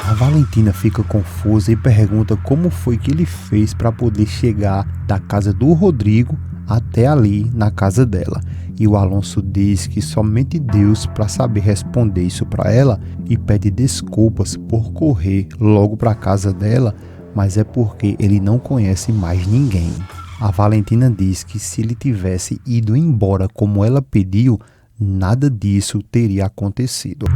A Valentina fica confusa e pergunta como foi que ele fez para poder chegar da casa do Rodrigo até ali na casa dela. E o Alonso diz que somente Deus para saber responder isso para ela e pede desculpas por correr logo para a casa dela, mas é porque ele não conhece mais ninguém. A Valentina diz que se ele tivesse ido embora como ela pediu, nada disso teria acontecido.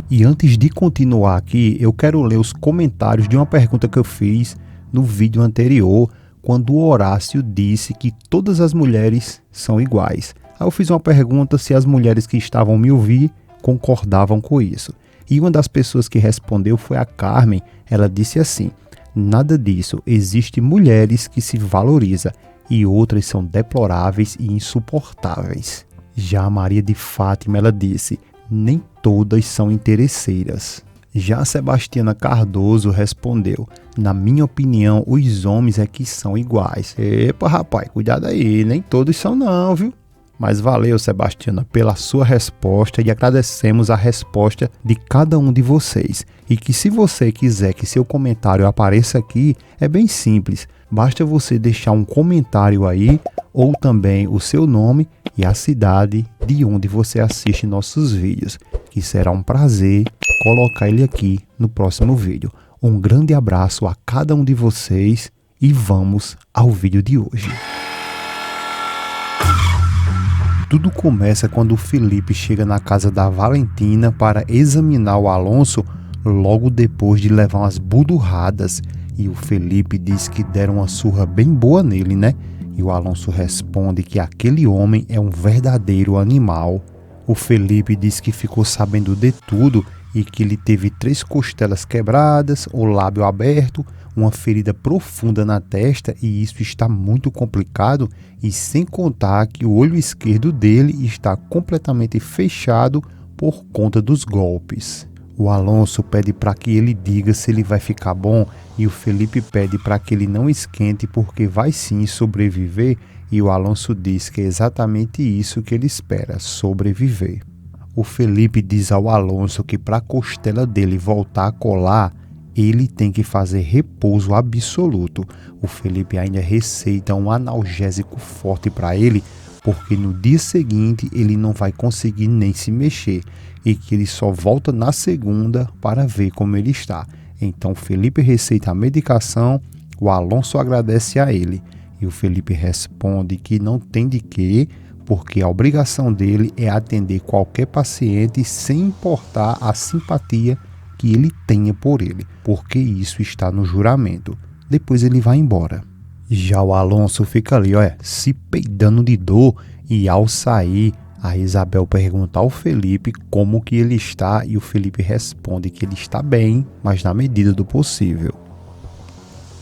E antes de continuar aqui, eu quero ler os comentários de uma pergunta que eu fiz no vídeo anterior, quando o Horácio disse que todas as mulheres são iguais. Aí eu fiz uma pergunta se as mulheres que estavam me ouvindo concordavam com isso. E uma das pessoas que respondeu foi a Carmen. Ela disse assim: nada disso, existem mulheres que se valorizam e outras são deploráveis e insuportáveis. Já a Maria de Fátima, ela disse: nem todas são interesseiras. Já a Sebastiana Cardoso respondeu: na minha opinião, os homens é que são iguais. Epa, rapaz, cuidado aí, nem todos são não, viu? Mas valeu, Sebastiana, pela sua resposta e agradecemos a resposta de cada um de vocês. E que se você quiser que seu comentário apareça aqui, é bem simples. Basta você deixar um comentário aí, ou também o seu nome e a cidade de onde você assiste nossos vídeos, que será um prazer colocar ele aqui no próximo vídeo. Um grande abraço a cada um de vocês e vamos ao vídeo de hoje. Tudo começa quando o Felipe chega na casa da Valentina para examinar o Alonso logo depois de levar umas budurradas. E o Felipe diz que deram uma surra bem boa nele, né? E o Alonso responde que aquele homem é um verdadeiro animal. O Felipe diz que ficou sabendo de tudo e que ele teve 3 costelas quebradas, o lábio aberto, uma ferida profunda na testa, e isso está muito complicado, e sem contar que o olho esquerdo dele está completamente fechado por conta dos golpes. O Alonso pede para que ele diga se ele vai ficar bom e o Felipe pede para que ele não esquente porque vai sim sobreviver, e o Alonso diz que é exatamente isso que ele espera, sobreviver. O Felipe diz ao Alonso que para a costela dele voltar a colar, ele tem que fazer repouso absoluto. O Felipe ainda receita um analgésico forte para ele, porque no dia seguinte ele não vai conseguir nem se mexer e que ele só volta na segunda para ver como ele está. Então Felipe receita a medicação, o Alonso agradece a ele e o Felipe responde que não tem de quê, porque a obrigação dele é atender qualquer paciente sem importar a simpatia que ele tenha por ele, porque isso está no juramento. Depois ele vai embora. Já o Alonso fica ali, se peidando de dor, e ao sair, a Isabel pergunta ao Felipe como que ele está e o Felipe responde que ele está bem, mas na medida do possível.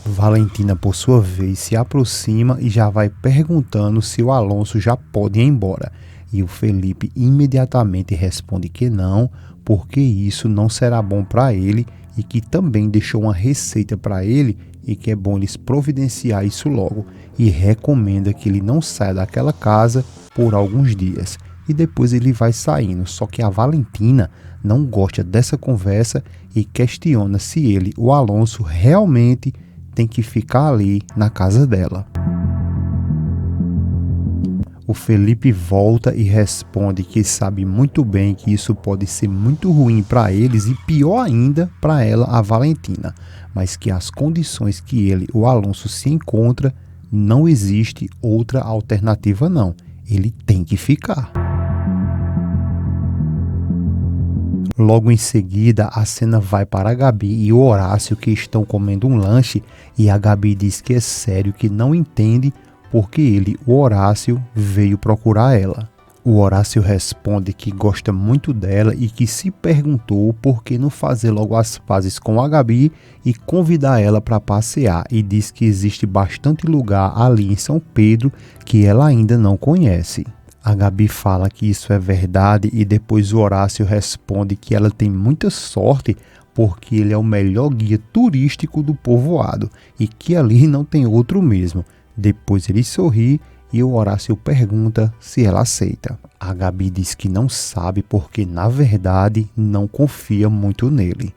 Valentina, por sua vez, se aproxima e já vai perguntando se o Alonso já pode ir embora. E o Felipe imediatamente responde que não, porque isso não será bom para ele e que também deixou uma receita para ele e que é bom eles providenciar isso logo, e recomenda que ele não saia daquela casa por alguns dias. E depois ele vai saindo, só que a Valentina não gosta dessa conversa e questiona se ele, o Alonso, realmente tem que ficar ali na casa dela. O Felipe volta e responde que sabe muito bem que isso pode ser muito ruim para eles e pior ainda para ela, a Valentina, mas que as condições que ele, o Alonso, se encontra, não existe outra alternativa não, ele tem que ficar. Logo em seguida, a cena vai para a Gabi e o Horácio, que estão comendo um lanche, e a Gabi diz que é sério, que não entende porque ele, o Horácio, veio procurar ela. O Horácio responde que gosta muito dela e que se perguntou por que não fazer logo as pazes com a Gabi e convidar ela para passear, e diz que existe bastante lugar ali em São Pedro que ela ainda não conhece. A Gabi fala que isso é verdade e depois o Horácio responde que ela tem muita sorte porque ele é o melhor guia turístico do povoado e que ali não tem outro mesmo. Depois ele sorri e o Horácio pergunta se ela aceita. A Gabi diz que não sabe porque, na verdade, não confia muito nele.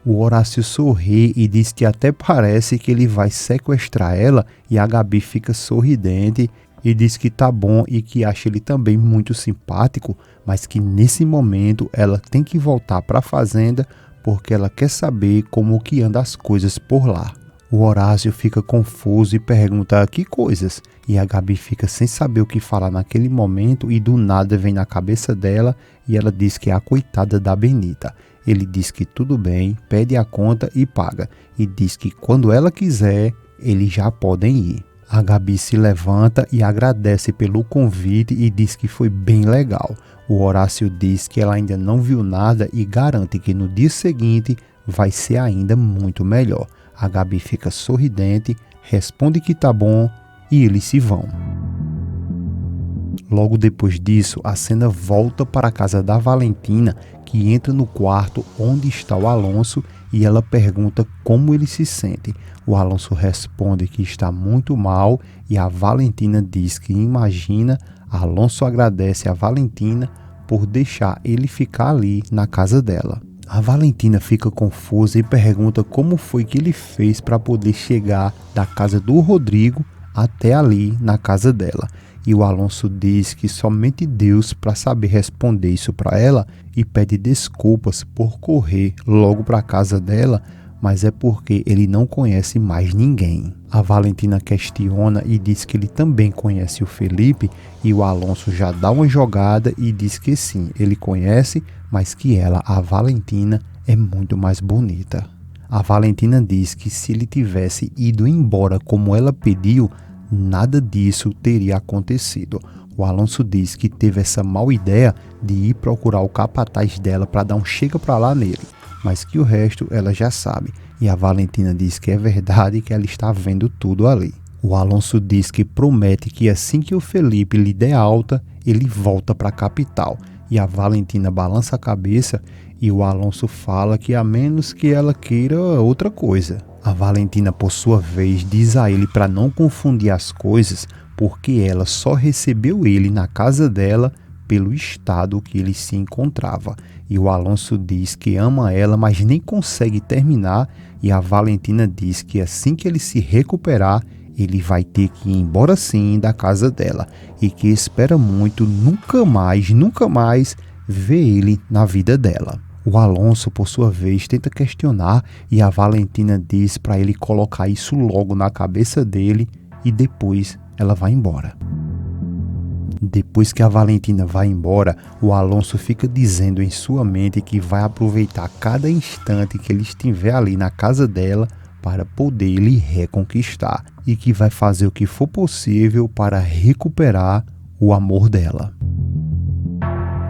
O Horácio sorri e diz que até parece que ele vai sequestrar ela, e a Gabi fica sorridente e diz que tá bom e que acha ele também muito simpático, mas que nesse momento ela tem que voltar para a fazenda porque ela quer saber como que anda as coisas por lá. O Horácio fica confuso e pergunta que coisas, e a Gabi fica sem saber o que falar naquele momento e do nada vem na cabeça dela e ela diz que é a coitada da Benita. Ele diz que tudo bem, pede a conta e paga, e diz que quando ela quiser, eles já podem ir. A Gabi se levanta e agradece pelo convite e diz que foi bem legal. O Horácio diz que ela ainda não viu nada e garante que no dia seguinte vai ser ainda muito melhor. A Gabi fica sorridente, responde que tá bom e eles se vão. Logo depois disso, a cena volta para a casa da Valentina, que entra no quarto onde está o Alonso e ela pergunta como ele se sente. O Alonso responde que está muito mal e a Valentina diz que imagina. Alonso agradece a Valentina por deixar ele ficar ali na casa dela. A Valentina fica confusa e pergunta como foi que ele fez para poder chegar da casa do Rodrigo até ali na casa dela. E o Alonso diz que somente Deus para saber responder isso para ela e pede desculpas por correr logo para a casa dela, mas é porque ele não conhece mais ninguém. A Valentina questiona e diz que ele também conhece o Felipe e o Alonso já dá uma jogada e diz que sim, ele conhece, mas que ela, a Valentina, é muito mais bonita. A Valentina diz que se ele tivesse ido embora como ela pediu, nada disso teria acontecido. O Alonso diz que teve essa mal ideia de ir procurar o capataz dela para dar um chega para lá nele, mas que o resto ela já sabe. E a Valentina diz que é verdade, que ela está vendo tudo ali. O Alonso diz que promete que assim que o Felipe lhe der alta, ele volta para a capital. E a Valentina balança a cabeça e o Alonso fala que a menos que ela queira outra coisa. A Valentina, por sua vez, diz a ele para não confundir as coisas, porque ela só recebeu ele na casa dela pelo estado que ele se encontrava. E o Alonso diz que ama ela, mas nem consegue terminar, e a Valentina diz que assim que ele se recuperar, ele vai ter que ir embora sim da casa dela, e que espera muito nunca mais ver ele na vida dela. O Alonso, por sua vez, tenta questionar e a Valentina diz para ele colocar isso logo na cabeça dele e depois ela vai embora. Depois que a Valentina vai embora, o Alonso fica dizendo em sua mente que vai aproveitar cada instante que ele estiver ali na casa dela para poder lhe reconquistar e que vai fazer o que for possível para recuperar o amor dela.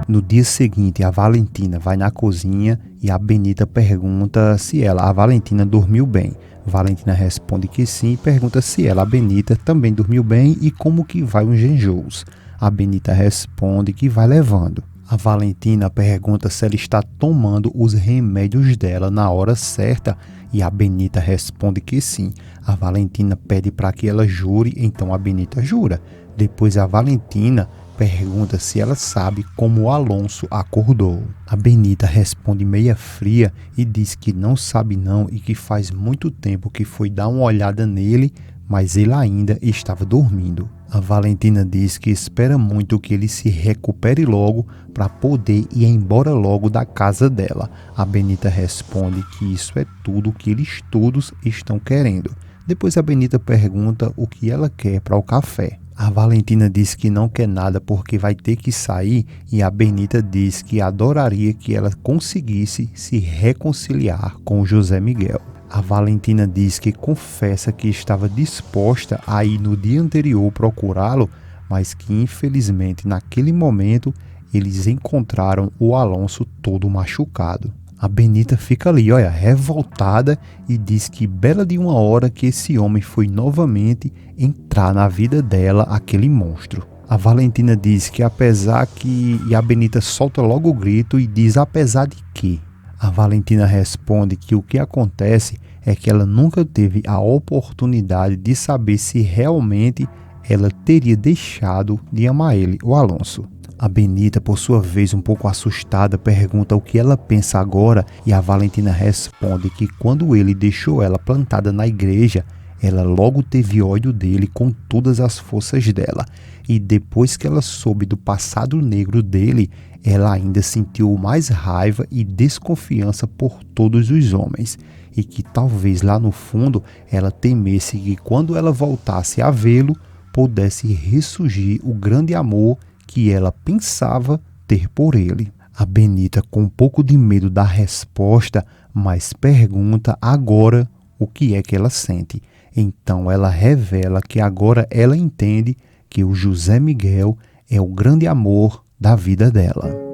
No dia seguinte, a Valentina vai na cozinha e a Benita pergunta se a Valentina dormiu bem. Valentina responde que sim e pergunta se a Benita, também dormiu bem e como que vai os enjoos. A Benita responde que vai levando. A Valentina pergunta se ela está tomando os remédios dela na hora certa e a Benita responde que sim. A Valentina pede para que ela jure, então a Benita jura. Depois a Valentina pergunta se ela sabe como o Alonso acordou. A Benita responde meia fria e diz que não sabe não e que faz muito tempo que foi dar uma olhada nele, mas ele ainda estava dormindo. A Valentina diz que espera muito que ele se recupere logo para poder ir embora logo da casa dela. A Benita responde que isso é tudo que eles todos estão querendo. Depois a Benita pergunta o que ela quer para o café. A Valentina diz que não quer nada porque vai ter que sair e a Benita diz que adoraria que ela conseguisse se reconciliar com o José Miguel. A Valentina diz que confessa que estava disposta a ir no dia anterior procurá-lo, mas que infelizmente naquele momento eles encontraram o Alonso todo machucado. A Benita fica ali, revoltada e diz que bela de uma hora que esse homem foi novamente entrar na vida dela, aquele monstro. A Valentina diz que apesar que... E a Benita solta logo o grito e diz apesar de que... A Valentina responde que o que acontece é que ela nunca teve a oportunidade de saber se realmente ela teria deixado de amar ele, o Alonso. A Benita, por sua vez, um pouco assustada, pergunta o que ela pensa agora e a Valentina responde que quando ele deixou ela plantada na igreja, ela logo teve ódio dele com todas as forças dela. E depois que ela soube do passado negro dele, ela ainda sentiu mais raiva e desconfiança por todos os homens. E que talvez lá no fundo ela temesse que quando ela voltasse a vê-lo, pudesse ressurgir o grande amor que ela pensava ter por ele. A Benita, com um pouco de medo da resposta, mas pergunta agora o que é que ela sente. Então ela revela que agora ela entende que o José Miguel é o grande amor da vida dela.